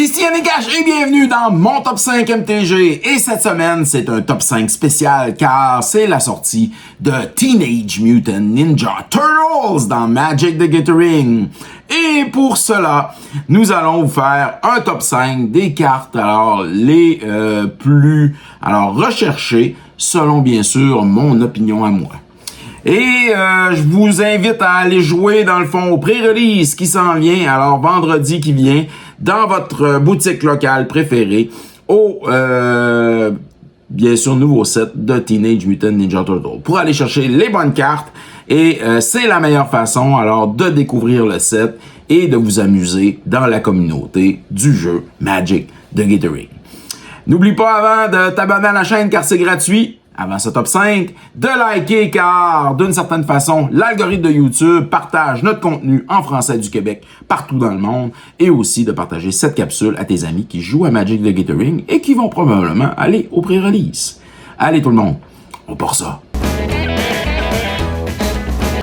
Ici Yannick H et bienvenue dans mon top 5 MTG. Et cette semaine, c'est un top 5 spécial car c'est la sortie de Teenage Mutant Ninja Turtles dans Magic the Gathering. Et pour cela, nous allons vous faire un top 5 des cartes les plus recherchées selon bien sûr mon opinion à moi. Et je vous invite à aller jouer dans le fond au pré-release qui s'en vient, vendredi qui vient, dans votre boutique locale préférée, au bien sûr nouveau set de Teenage Mutant Ninja Turtles. Pour aller chercher les bonnes cartes, et c'est la meilleure façon de découvrir le set et de vous amuser dans la communauté du jeu Magic the Gathering. N'oublie pas avant de t'abonner à la chaîne car c'est gratuit. Avant ce top 5, de liker car, d'une certaine façon, l'algorithme de YouTube partage notre contenu en français du Québec partout dans le monde et aussi de partager cette capsule à tes amis qui jouent à Magic the Gathering et qui vont probablement aller au pré-release. Allez tout le monde, on part ça.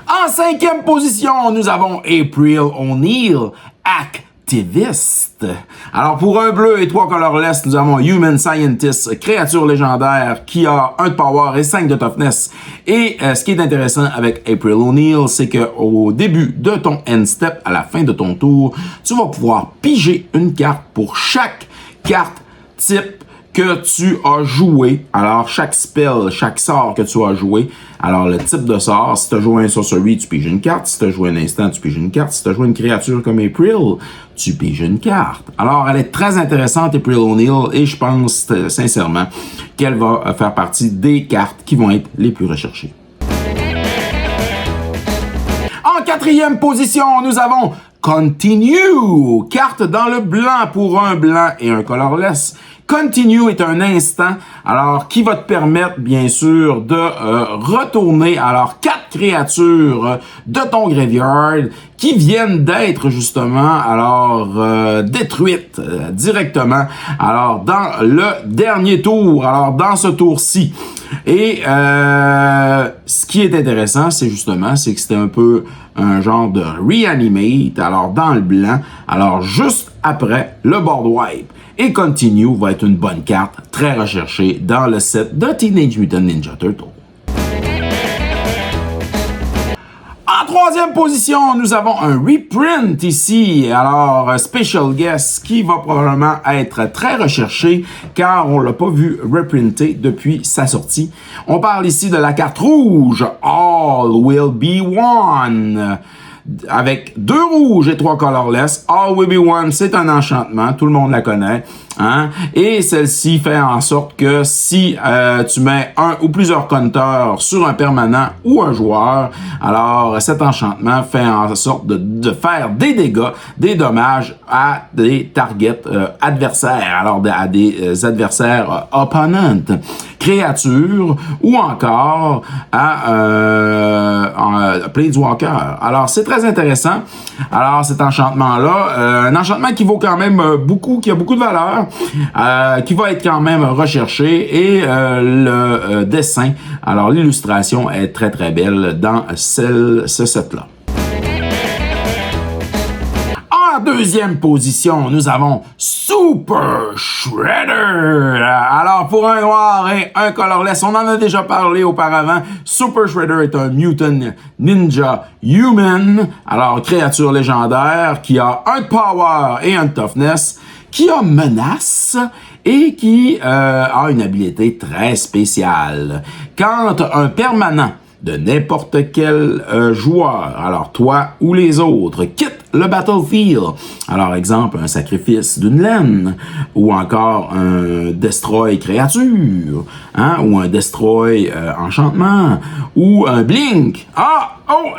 En 5e position, nous avons April O'Neil, Activist. Alors, pour un bleu et 3 colorless, nous avons Human Scientist, créature légendaire qui a 1 de power et 5 de toughness. Et ce qui est intéressant avec April O'Neil, c'est que au début de ton end step, à la fin de ton tour, tu vas pouvoir piger une carte pour chaque carte type que tu as joué. Alors, chaque spell, chaque sort que tu as joué. Alors, le type de sort, si tu as joué un sorcery, tu piges une carte. Si tu as joué un instant, tu piges une carte. Si tu as joué une créature comme April, tu piges une carte. Alors, elle est très intéressante, April O'Neil, et je pense sincèrement qu'elle va faire partie des cartes qui vont être les plus recherchées. En 4e position, nous avons Continue, carte dans le blanc pour un blanc et un colorless. Continue est un instant, qui va te permettre, bien sûr, de retourner, 4 créatures de ton graveyard qui viennent d'être, justement, détruites directement, dans le dernier tour, dans ce tour-ci. Et ce qui est intéressant, c'est que c'était un peu un genre de reanimate, dans le blanc, juste après le board wipe. Et Continue va être une bonne carte, très recherchée dans le set de Teenage Mutant Ninja Turtles. En 3e position, nous avons un reprint ici, Special Guest, qui va probablement être très recherché, car on l'a pas vu reprinté depuis sa sortie. On parle ici de la carte rouge, All Will Be One. Avec 2 rouges et 3 colorless, All Will Be One, c'est un enchantement, tout le monde la connaît, hein? Et celle-ci fait en sorte que si tu mets un ou plusieurs compteurs sur un permanent ou un joueur, cet enchantement fait en sorte de faire des dégâts, des dommages à des targets adversaires, à des adversaires opponents, créatures ou encore à Planeswalker. Alors, c'est très intéressant. Alors, cet enchantement-là, un enchantement qui vaut quand même beaucoup, qui a beaucoup de valeur, qui va être quand même recherché et le dessin, l'illustration est très très belle dans ce set-là. En 2e position, nous avons Super Shredder. Pour un noir et un colorless, on en a déjà parlé auparavant. Super Shredder est un Mutant Ninja Human, créature légendaire qui a 1 de power et 1 de toughness, qui a menace et qui a une habilité très spéciale. Quand un permanent de n'importe quel joueur, toi ou les autres, quitte le battlefield. Exemple, un sacrifice d'une laine, ou encore un destroy créature, ou un destroy enchantement, ou un blink.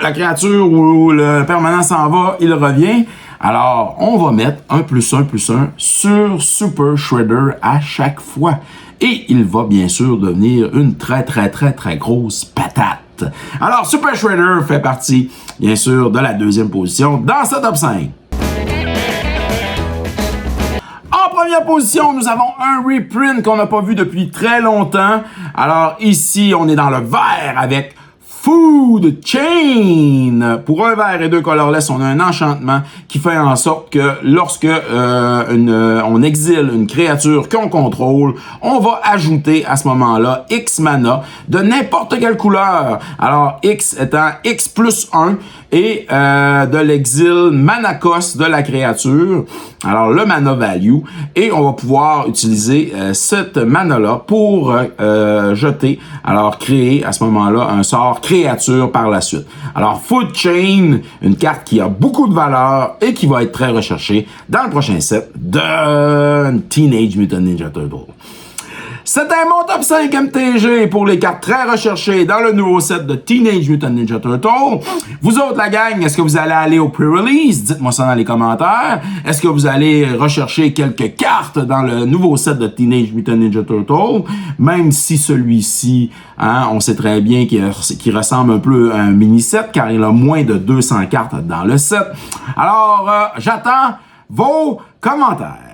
La créature ou le permanent s'en va, il revient. On va mettre un +1/+1 sur Super Shredder à chaque fois. Et il va bien sûr devenir une très très très très grosse patate. Super Shredder fait partie, bien sûr, de la 2e position dans ce top 5. En 1re position, nous avons un reprint qu'on n'a pas vu depuis très longtemps. Ici, on est dans le vert avec Food Chain. Pour un vert et 2 colorless, on a un enchantement qui fait en sorte que lorsque on exile une créature qu'on contrôle, on va ajouter à ce moment-là X mana de n'importe quelle couleur. Alors, X étant X plus 1 et de l'exil mana cost de la créature. Alors, le mana value. Et on va pouvoir utiliser cette mana-là pour jeter, alors créer à ce moment-là un sort créature par la suite. Alors, Food Chain, une carte qui a beaucoup de valeur et qui va être très recherchée dans le prochain set de Teenage Mutant Ninja Turtles. C'était mon top 5 MTG pour les cartes très recherchées dans le nouveau set de Teenage Mutant Ninja Turtles. Vous autres, la gang, est-ce que vous allez aller au pre-release? Dites-moi ça dans les commentaires. Est-ce que vous allez rechercher quelques cartes dans le nouveau set de Teenage Mutant Ninja Turtles? Même si celui-ci, on sait très bien qu'il ressemble un peu à un mini-set, car il a moins de 200 cartes dans le set. Alors, j'attends vos commentaires.